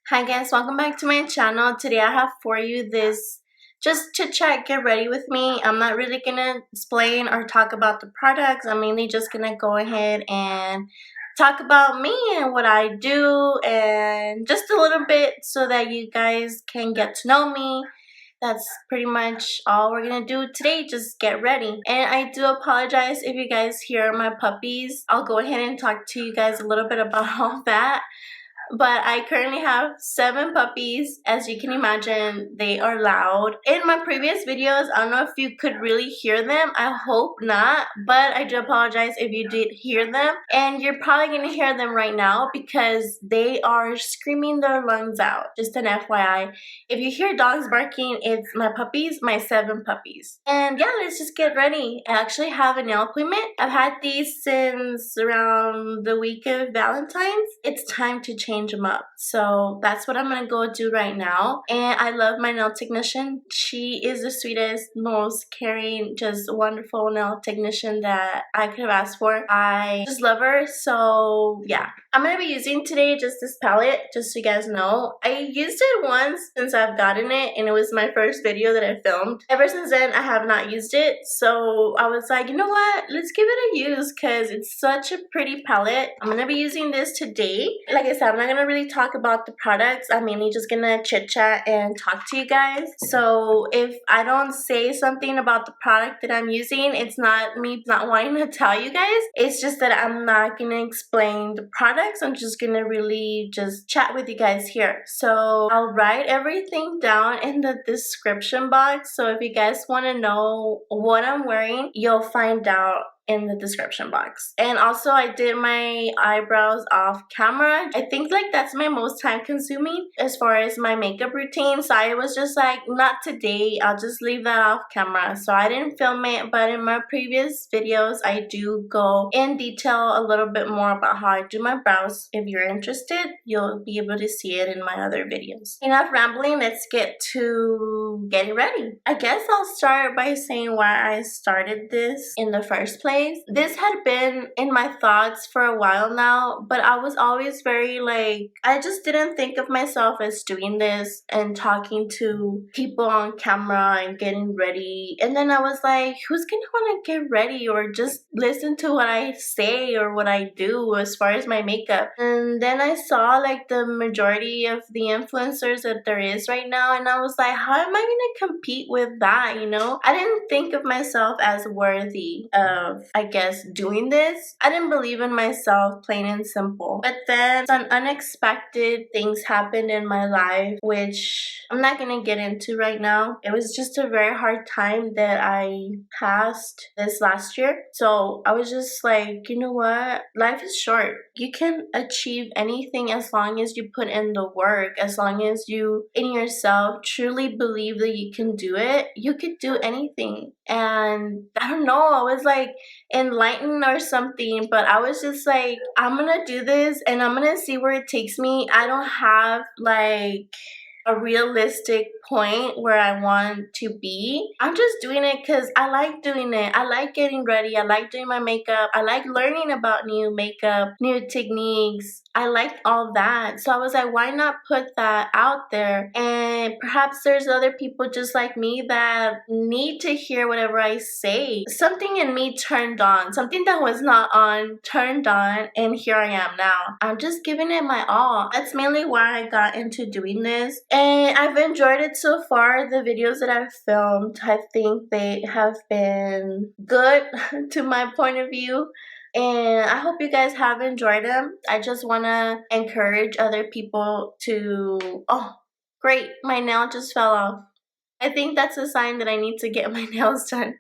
Hi guys, welcome back to my channel. Today I have for you this just chit chat, get ready with me. I'm not really gonna explain or talk about the products. I'm mainly just gonna go ahead and talk about me and what I do and just a little bit so that you guys can get to know me. That's pretty much all we're gonna do today. Just get ready. And I do apologize if you guys hear my puppies. I'll go ahead and talk to you guys a little bit about all that. But I currently have 7 puppies. As you can imagine, they are loud. In my previous videos, I don't know if you could really hear them. I hope not, but I do apologize if you did hear them. And you're probably going to hear them right now because they are screaming their lungs out. Just an FYI. If you hear dogs barking, it's my puppies, my 7 puppies. And yeah, let's just get ready. I actually have a nail appointment. I've had these since around the week of Valentine's. It's time to change them up, so that's what I'm gonna go do right now. And I love my nail technician. She is the sweetest, most caring, just wonderful nail technician that I could have asked for. I just love her. So yeah, I'm gonna be using today just this palette, just so you guys know. I used it once since I've gotten it, and it was my first video that I filmed. Ever since then, I have not used it, so I was like, you know what, let's give it a use because it's such a pretty palette. I'm gonna be using this today. Like I said, I'm not gonna really talk about the products. I'm mainly just gonna chit chat and talk to you guys. So if I don't say something about the product that I'm using, it's not me not wanting to tell you guys. It's just that I'm not gonna explain the products. I'm just gonna really just chat with you guys here. So I'll write everything down in the description box. So if you guys want to know what I'm wearing, you'll find out in the description box. And also I did my eyebrows off camera. I think like that's my most time consuming as far as my makeup routine. So I was just like, not today, I'll just leave that off camera. So I didn't film it, but in my previous videos I do go in detail a little bit more about how I do my brows. If you're interested, you'll be able to see it in my other videos. Enough rambling, let's get to getting ready. I guess I'll start by saying why I started this in the first place. This had been in my thoughts for a while now, but I was always very like, I just didn't think of myself as doing this and talking to people on camera and getting ready. And then I was like, who's gonna want to get ready or just listen to what I say or what I do as far as my makeup? And then I saw like the majority of the influencers that there is right now, and I was like, how am I gonna compete with that, you know? I didn't think of myself as worthy of, I guess, doing this. I didn't believe in myself, plain and simple. But then some unexpected things happened in my life, which I'm not gonna get into right now. It was just a very hard time that I passed this last year. So I was just like, you know what? Life is short. You can achieve anything as long as you put in the work, as long as you in yourself truly believe that you can do it. You could do anything. And I don't know, I was like enlightened or something, but I was just like, I'm gonna do this and I'm gonna see where it takes me. I don't have like a realistic point where I want to be. I'm just doing it because I like doing it. I like getting ready. I like doing my makeup. I like learning about new makeup, new techniques. I like all that. So I was like, why not put that out there? And perhaps there's other people just like me that need to hear whatever I say. Something in me turned on. Something that was not on turned on, and here I am now. I'm just giving it my all. That's mainly why I got into doing this. And I've enjoyed it so far. The videos that I've filmed, I think they have been good to my point of view. And I hope you guys have enjoyed them. I just want to encourage other people to... Oh, great. My nail just fell off. I think that's a sign that I need to get my nails done.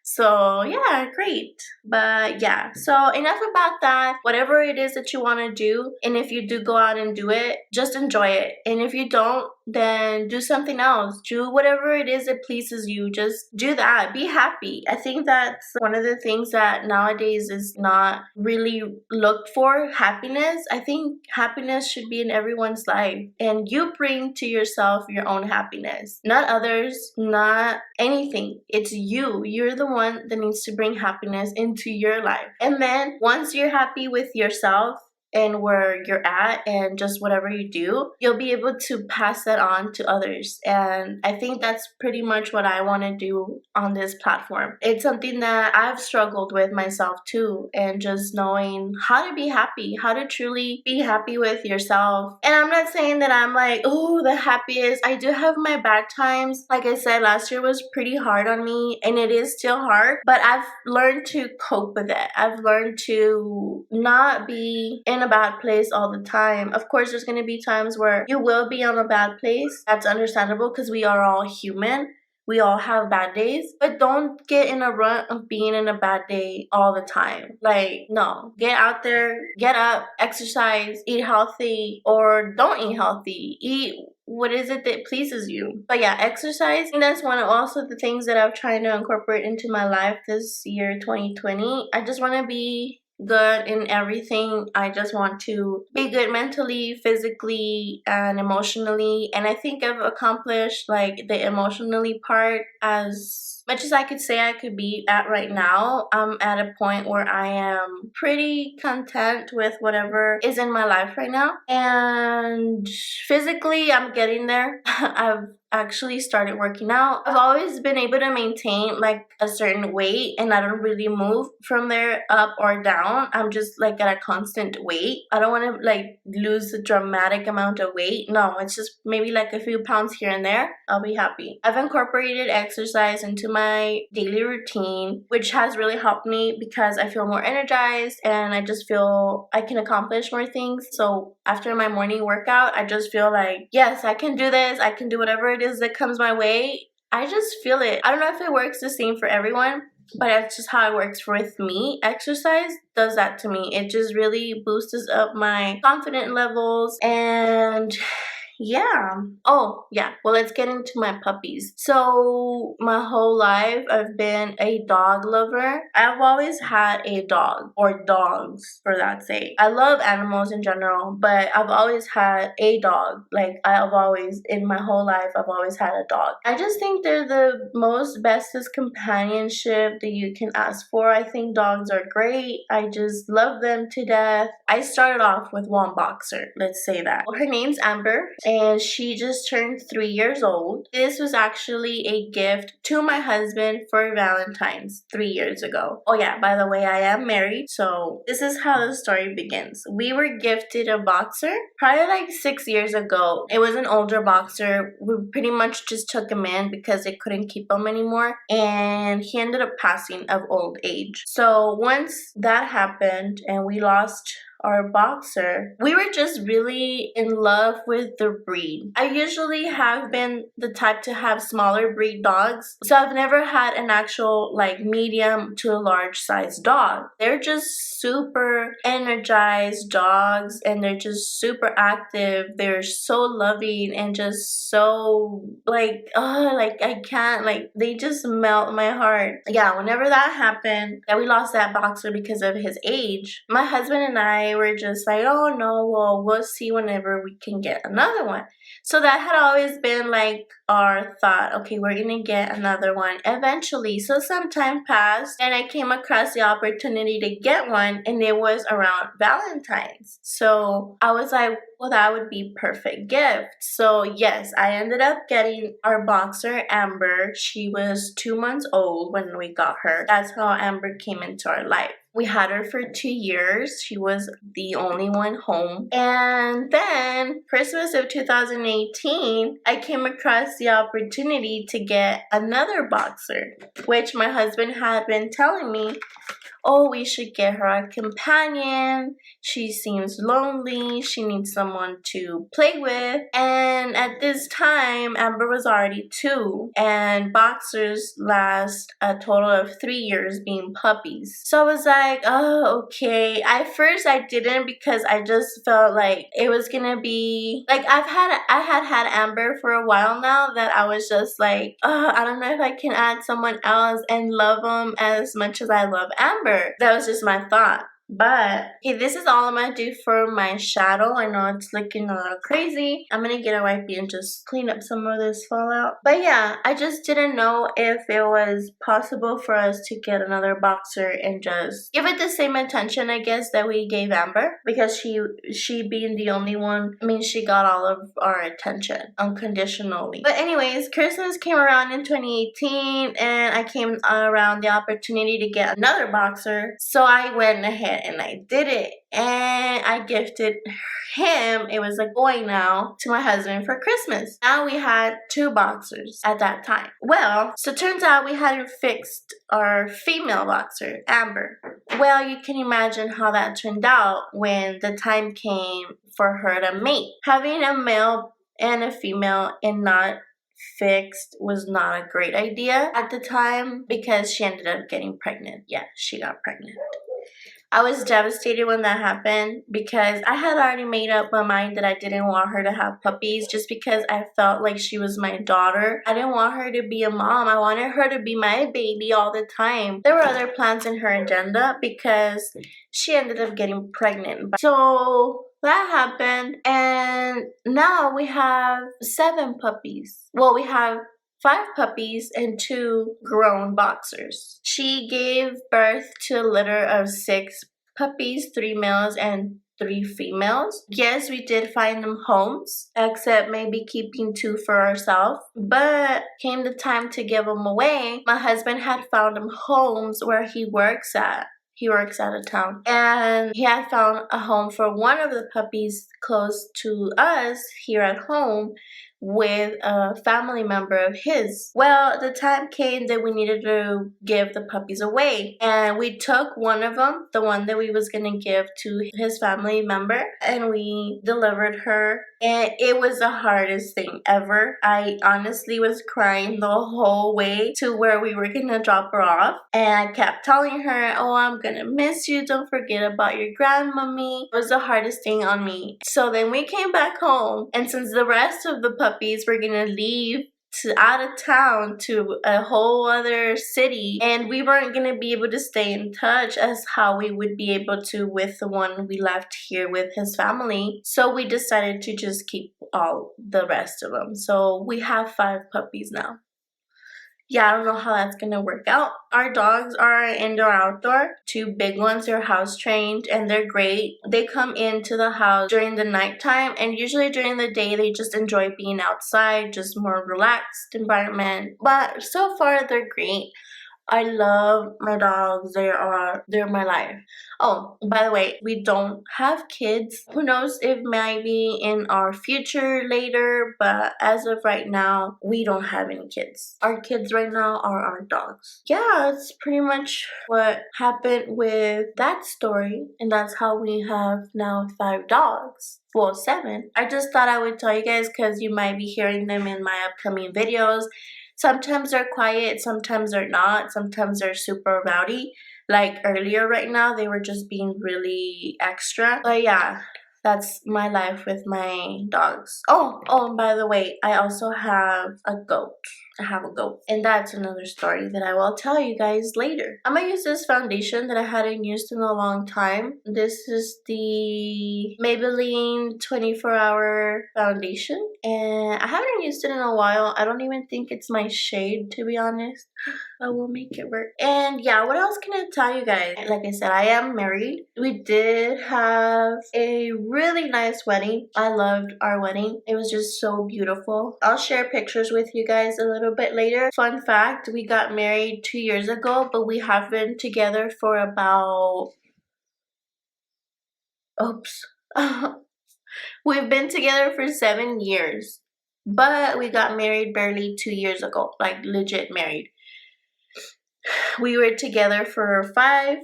So yeah, great. But yeah, so enough about that. Whatever it is that you want to do, and if you do go out and do it, just enjoy it. And if you don't, then do something else. Do whatever it is that pleases you. Just do that. Be happy. I think that's one of the things that nowadays is not really looked for, happiness. I think happiness should be in everyone's life, and you bring to yourself your own happiness, not others, not anything. It's you. You're the one that needs to bring happiness into your life. And then once you're happy with yourself, and where you're at and just whatever you do, you'll be able to pass that on to others. And I think that's pretty much what I want to do on this platform. It's something that I've struggled with myself too, and just knowing how to be happy, how to truly be happy with yourself. And I'm not saying that I'm like, oh, the happiest. I do have my bad times. Like I said, last year was pretty hard on me, and it is still hard, but I've learned to cope with it. I've learned to not be in a bad place all the time. Of course, there's going to be times where you will be on a bad place. That's understandable because we are all human. We all have bad days, but don't get in a rut of being in a bad day all the time. Like, no. Get out there, get up, exercise, eat healthy, or don't eat healthy. Eat what is it that pleases you. But yeah, exercise. And that's one of also the things that I'm trying to incorporate into my life this year, 2020. I just want to be good in everything. I just want to be good mentally, physically, and emotionally. And I think I've accomplished like the emotionally part as much as I could say I could be at right now. I'm at a point where I am pretty content with whatever is in my life right now. And physically, I'm getting there. I've actually started working out. I've always been able to maintain like a certain weight, and I don't really move from there up or down. I'm just like at a constant weight. I don't want to like lose a dramatic amount of weight. No, it's just maybe like a few pounds here and there. I'll be happy. I've incorporated exercise into my daily routine, which has really helped me because I feel more energized and I just feel I can accomplish more things. So after my morning workout, I just feel like, yes, I can do this. I can do whatever it is that comes my way. I just feel it. I don't know if it works the same for everyone, but that's just how it works with me. Exercise does that to me. It just really boosts up my confidence levels. And yeah. Oh, yeah. Well, let's get into my puppies. So my whole life, I've been a dog lover. I've always had a dog, or dogs for that sake. I love animals in general, but I've always had a dog. Like I've always, in my whole life, I've always had a dog. I just think they're the most bestest companionship that you can ask for. I think dogs are great. I just love them to death. I started off with one boxer, let's say that. Her name's Amber, and she just turned 3 years old. This was actually a gift to my husband for Valentine's 3 years ago. Oh yeah, by the way, I am married, so this is how the story begins. We were gifted a boxer probably like 6 years ago. It was an older boxer. We pretty much just took him in because they couldn't keep him anymore, and he ended up passing of old age. So once that happened and we lost our boxer, we were just really in love with the breed. I usually have been the type to have smaller breed dogs, so I've never had an actual like medium to a large size dog. They're just super energized dogs, and they're just super active. They're so loving and just so like, oh, like I can't, like they just melt my heart. Yeah, whenever that happened, that we lost that boxer because of his age, my husband and I were just like, oh no, well, we'll see whenever we can get another one. So that had always been like our thought, okay, we're gonna get another one eventually. So some time passed and I came across the opportunity to get one, and it was around Valentine's. So I was like, well, that would be perfect gift. So yes, I ended up getting our boxer, Amber. She was 2 months old when we got her. That's how Amber came into our life. We had her for 2 years. She was the only one home. And then Christmas of 2018, I came across the opportunity to get another boxer, which my husband had been telling me, oh, we should get her a companion. She seems lonely. She needs someone to play with. And at this time, Amber was already 2, and boxers last a total of 3 years being puppies. So I was like, oh, okay. At first, I didn't because I just felt like it was gonna be like I had Amber for a while now, that I was just like, oh, I don't know if I can add someone else and love them as much as I love Amber. That was just my thought. But okay, this is all I'm gonna do for my shadow. I know it's looking a little crazy. I'm gonna get a wipey and just clean up some of this fallout. But yeah, I just didn't know if it was possible for us to get another boxer and just give it the same attention, I guess, that we gave Amber, because she being the only one, I mean, she got all of our attention unconditionally. But anyways, Christmas came around in 2018 and I came around the opportunity to get another boxer, so I went ahead and I did it, and I gifted him, it was a boy now, to my husband for Christmas. Now we had 2 boxers at that time. Well, so turns out we hadn't fixed our female boxer, Amber. Well, you can imagine how that turned out when the time came for her to mate. Having a male and a female and not fixed was not a great idea at the time, because she ended up getting pregnant. Yeah, she got pregnant. I was devastated when that happened, because I had already made up my mind that I didn't want her to have puppies, just because I felt like she was my daughter. I didn't want her to be a mom. I wanted her to be my baby all the time. There were other plans in her agenda because she ended up getting pregnant. So that happened, and now we have 7 puppies. Well, we have 5 puppies and 2 grown boxers. She gave birth to a litter of 6 puppies, 3 males and 3 females. Yes, we did find them homes, except maybe keeping 2 for ourselves. But came the time to give them away, my husband had found them homes where he works at. He works out of town, and he had found a home for one of the puppies close to us here at home with a family member of his. Well, the time came that we needed to give the puppies away, and we took one of them, the one that we was gonna give to his family member, and we delivered her, and it was the hardest thing ever. I honestly was crying the whole way to where we were gonna drop her off, and I kept telling her, oh, I'm gonna miss you, don't forget about your grandmommy. It was the hardest thing on me. So then we came back home, and since the rest of the puppies were gonna leave to out of town to a whole other city, and we weren't gonna be able to stay in touch as how we would be able to with the one we left here with his family, so we decided to just keep all the rest of them. So we have 5 puppies now. Yeah, I don't know how that's gonna work out. Our dogs are indoor outdoor. 2 big ones are house trained, and they're great. They come into the house during the nighttime, and usually during the day they just enjoy being outside, just more relaxed environment. But so far they're great. I love my dogs. They're my life. Oh, by the way, we don't have kids. Who knows if maybe in our future later, but as of right now, we don't have any kids. Our kids right now are our dogs. Yeah, it's pretty much what happened with that story, and that's how we have now 5 dogs. Well, 7. I just thought I would tell you guys because you might be hearing them in my upcoming videos. Sometimes they're quiet, sometimes they're not, sometimes they're super rowdy. Like earlier right now, they were just being really extra. But yeah, that's my life with my dogs. Oh, and by the way, I also have a goat. I have a goat. And that's another story that I will tell you guys later. I'm gonna use this foundation that I hadn't used in a long time. This is the Maybelline 24-hour foundation. And I haven't used it in a while. I don't even think it's my shade, to be honest. I will make it work. And yeah, what else can I tell you guys? Like I said, I am married. We did have a really nice wedding. I loved our wedding. It was just so beautiful. I'll share pictures with you guys a little bit later. Fun fact, we got married 2 years ago, but we have been together for about... Oops. We've been together for 7 years, but we got married barely 2 years ago, like legit married. We were together for 5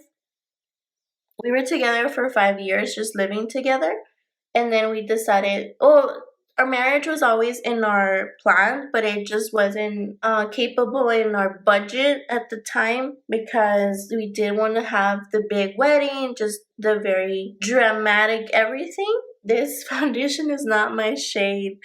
years, just living together, and then we decided, our marriage was always in our plan, but it just wasn't capable in our budget at the time, because we did want to have the big wedding, just the very dramatic everything. This foundation is not my shade.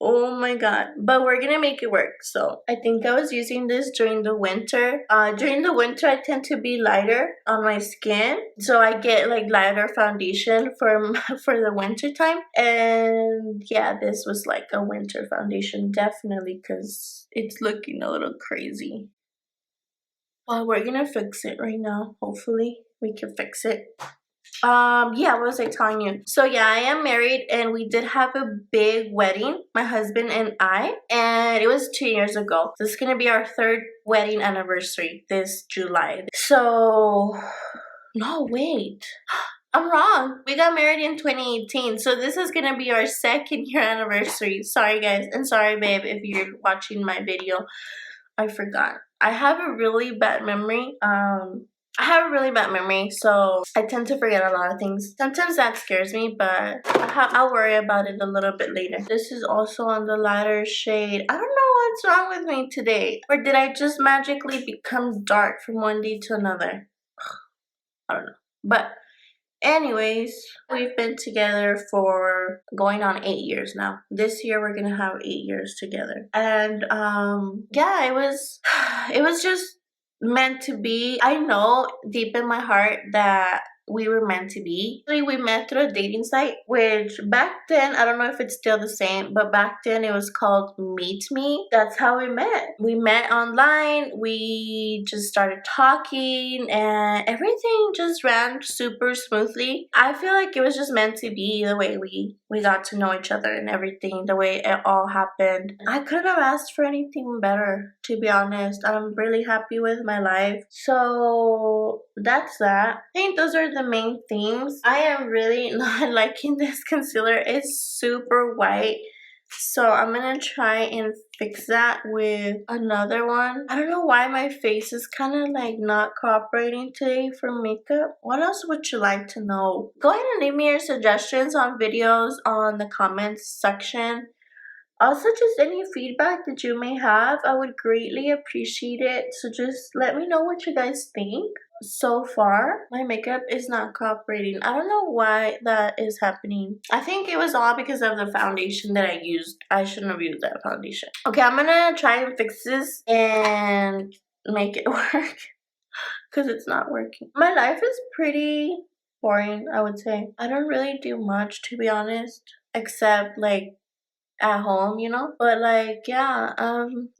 Oh my god. But we're gonna make it work. So I think I was using this during the winter. During the winter I tend to be lighter on my skin. So I get like lighter foundation for for the winter time. And yeah, this was like a winter foundation, definitely, because it's looking a little crazy. Well, we're gonna fix it right now. Hopefully we can fix it. Yeah, what was I telling you? So yeah, I am married and we did have a big wedding, my husband and I, and it was 2 years ago. This is gonna be our 3rd wedding anniversary this July. So no, wait, I'm wrong. We got married in 2018, so this is gonna be our 2nd year anniversary. Sorry guys, and sorry babe if you're watching my video. I forgot. I have a really bad memory. So I tend to forget a lot of things. Sometimes that scares me, but I'll worry about it a little bit later. This is also on the lighter shade. I don't know what's wrong with me today. Or did I just magically become dark from one day to another? I don't know. But anyways, we've been together for going on 8 years now. This year we're gonna have 8 years together. And yeah, it was just meant to be. I know deep in my heart that we were meant to be. We met through a dating site, which back then, I don't know if it's still the same, but back then it was called Meet Me. That's how we met. We met online, we just started talking, and everything just ran super smoothly. I feel like it was just meant to be the way we got to know each other and everything, the way it all happened. I couldn't have asked for anything better, to be honest. I'm really happy with my life. So that's that. I think those are the main things. I am really not liking this concealer. It's super white. So I'm gonna try and fix that with another one. I don't know why my face is kind of like not cooperating today for makeup. What else would you like to know? Go ahead and leave me your suggestions on videos on the comments section. Also, just any feedback that you may have, I would greatly appreciate it. So just let me know what you guys think. So far, my makeup is not cooperating. I don't know why that is happening. I think it was all because of the foundation that I used. I shouldn't have used that foundation. Okay, I'm gonna try and fix this and make it work because it's not working. My life is pretty boring, I would say. I don't really do much, to be honest, except like at home, you know. But like, yeah,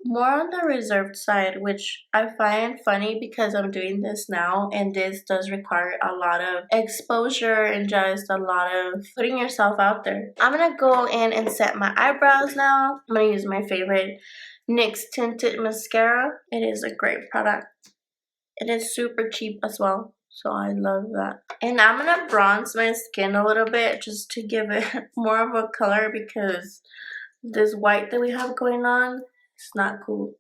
more on the reserved side, which I find funny because I'm doing this now and this does require a lot of exposure and just a lot of putting yourself out there. I'm gonna go in and set my eyebrows now. I'm gonna use my favorite NYX tinted mascara. It is a great product. It is super cheap as well, so I love that. And I'm gonna bronze my skin a little bit just to give it more of a color because this white that we have going on, it's not cool.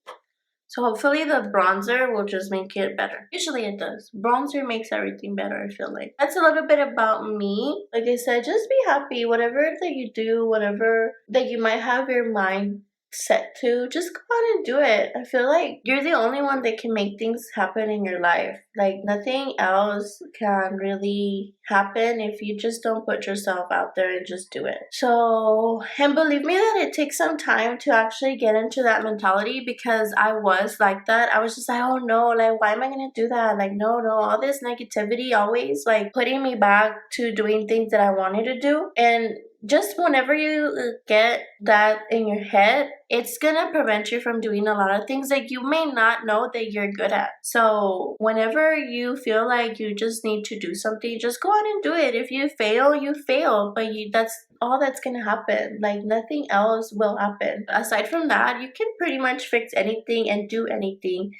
So hopefully the bronzer will just make it better. Usually it does. Bronzer makes everything better, I feel like. That's a little bit about me. Like I said, just be happy. Whatever that you do, whatever that you might have your mind set to, just go out and do it. I feel like you're the only one that can make things happen in your life. Like nothing else can really happen if you just don't put yourself out there and just do it. So, and believe me that it takes some time to actually get into that mentality because I was like that. I was just like, oh no, like why am I gonna do that? Like no, all this negativity always like putting me back to doing things that I wanted to do. And just whenever you get that in your head, it's gonna prevent you from doing a lot of things that you may not know that you're good at. So whenever you feel like you just need to do something, just go out and do it. If you fail, you fail, but that's all that's gonna happen. Like nothing else will happen. Aside from that, you can pretty much fix anything and do anything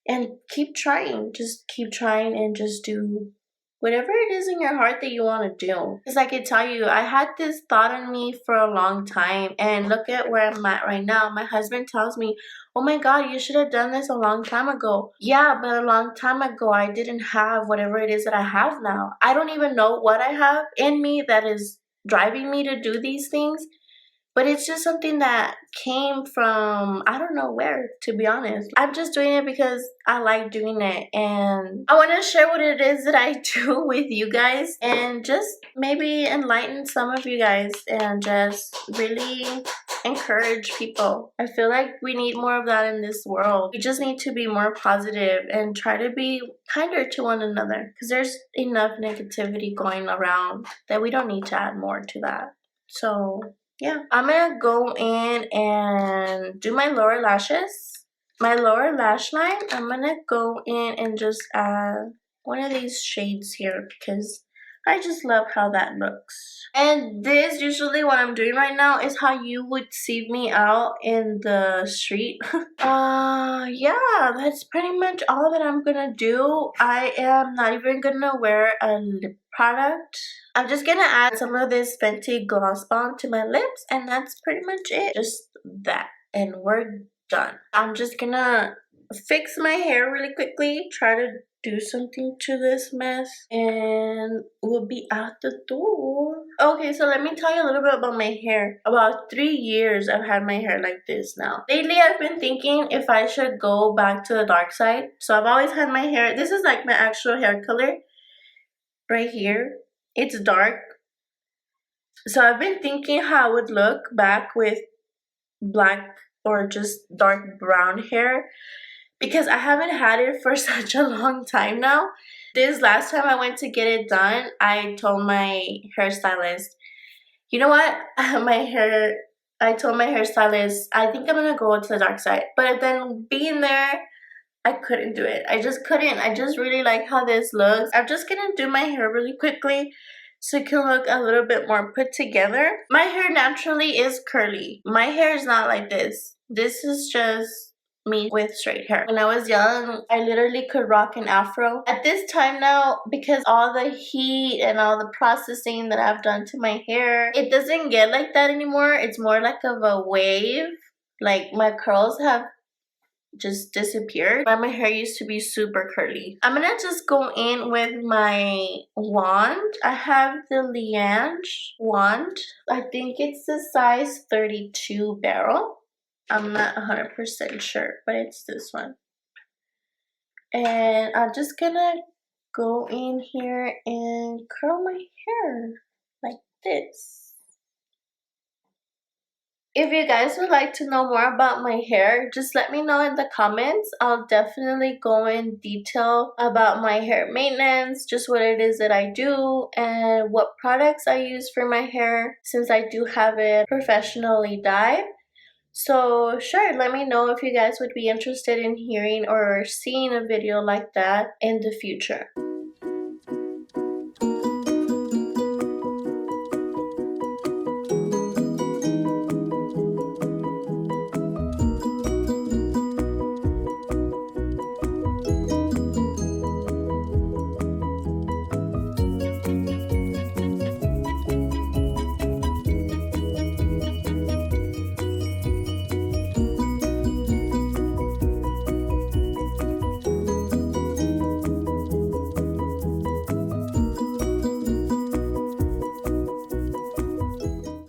and keep trying. Just keep trying and just do whatever it is in your heart that you want to do. Because I can tell you, I had this thought in me for a long time. And look at where I'm at right now. My husband tells me, oh my God, you should have done this a long time ago. Yeah, but a long time ago, I didn't have whatever it is that I have now. I don't even know what I have in me that is driving me to do these things. But it's just something that came from, I don't know where, to be honest. I'm just doing it because I like doing it. And I want to share what it is that I do with you guys. And just maybe enlighten some of you guys. And just really encourage people. I feel like we need more of that in this world. We just need to be more positive and try to be kinder to one another, because there's enough negativity going around that we don't need to add more to that. So yeah, I'm gonna go in and do my lower lashes. My lower lash line, I'm gonna go in and just add one of these shades here because I just love how that looks. And this, usually what I'm doing right now, is how you would see me out in the street. Yeah, that's pretty much all that I'm gonna do. I am not even gonna wear a lip product. I'm just gonna add some of this Fenty Gloss Bomb to my lips, and that's pretty much it. Just that, and we're done. I'm just gonna fix my hair really quickly, try to do something to this mess, and we'll be out the door. Okay, so let me tell you a little bit about my hair. About 3 years I've had my hair like this now. Lately I've been thinking if I should go back to the dark side. So I've always had my hair, this is like my actual hair color right here. It's dark. So I've been thinking how I would look back with black or just dark brown hair, because I haven't had it for such a long time now. This last time I went to get it done, I told my hairstylist, you know what, I told my hairstylist, I think I'm gonna go to the dark side. But then being there, I couldn't do it. I just couldn't. I just really like how this looks. I'm just gonna do my hair really quickly so it can look a little bit more put together. My hair naturally is curly. My hair is not like this. This is just me with straight hair. When I was young, I literally could rock an afro. At this time now, because all the heat and all the processing that I've done to my hair, it doesn't get like that anymore. It's more like of a wave. Like my curls have just disappeared. But my hair used to be super curly. I'm gonna just go in with my wand. I have the Liange wand. I think it's the size 32 barrel. I'm not 100% sure, but it's this one. And I'm just gonna go in here and curl my hair like this. If you guys would like to know more about my hair, just let me know in the comments. I'll definitely go in detail about my hair maintenance, just what it is that I do, and what products I use for my hair, since I do have it professionally dyed. So sure, let me know if you guys would be interested in hearing or seeing a video like that in the future.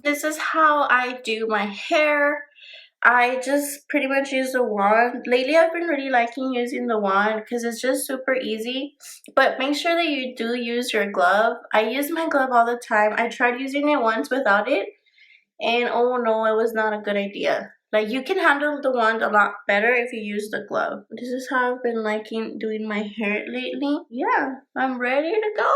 This is how I do my hair. I just pretty much use the wand. Lately I've been really liking using the wand because it's just super easy. But make sure that you do use your glove. I use my glove all the time. I tried using it once without it, and oh no, it was not a good idea. Like, you can handle the wand a lot better if you use the glove. This is how I've been liking doing my hair lately. Yeah, I'm ready to go.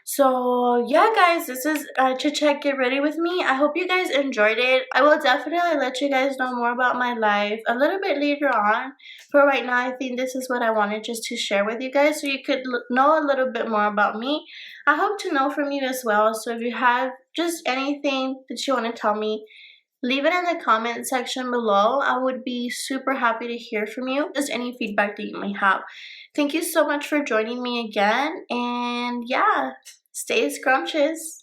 So yeah guys, this is Chit Get Ready With Me. I hope you guys enjoyed it. I will definitely let you guys know more about my life a little bit later on. For right now, I think this is what I wanted just to share with you guys so you could know a little bit more about me. I hope to know from you as well. So if you have just anything that you want to tell me, leave it in the comment section below. I would be super happy to hear from you. Just any feedback that you may have. Thank you so much for joining me again. And yeah, stay scrumptious.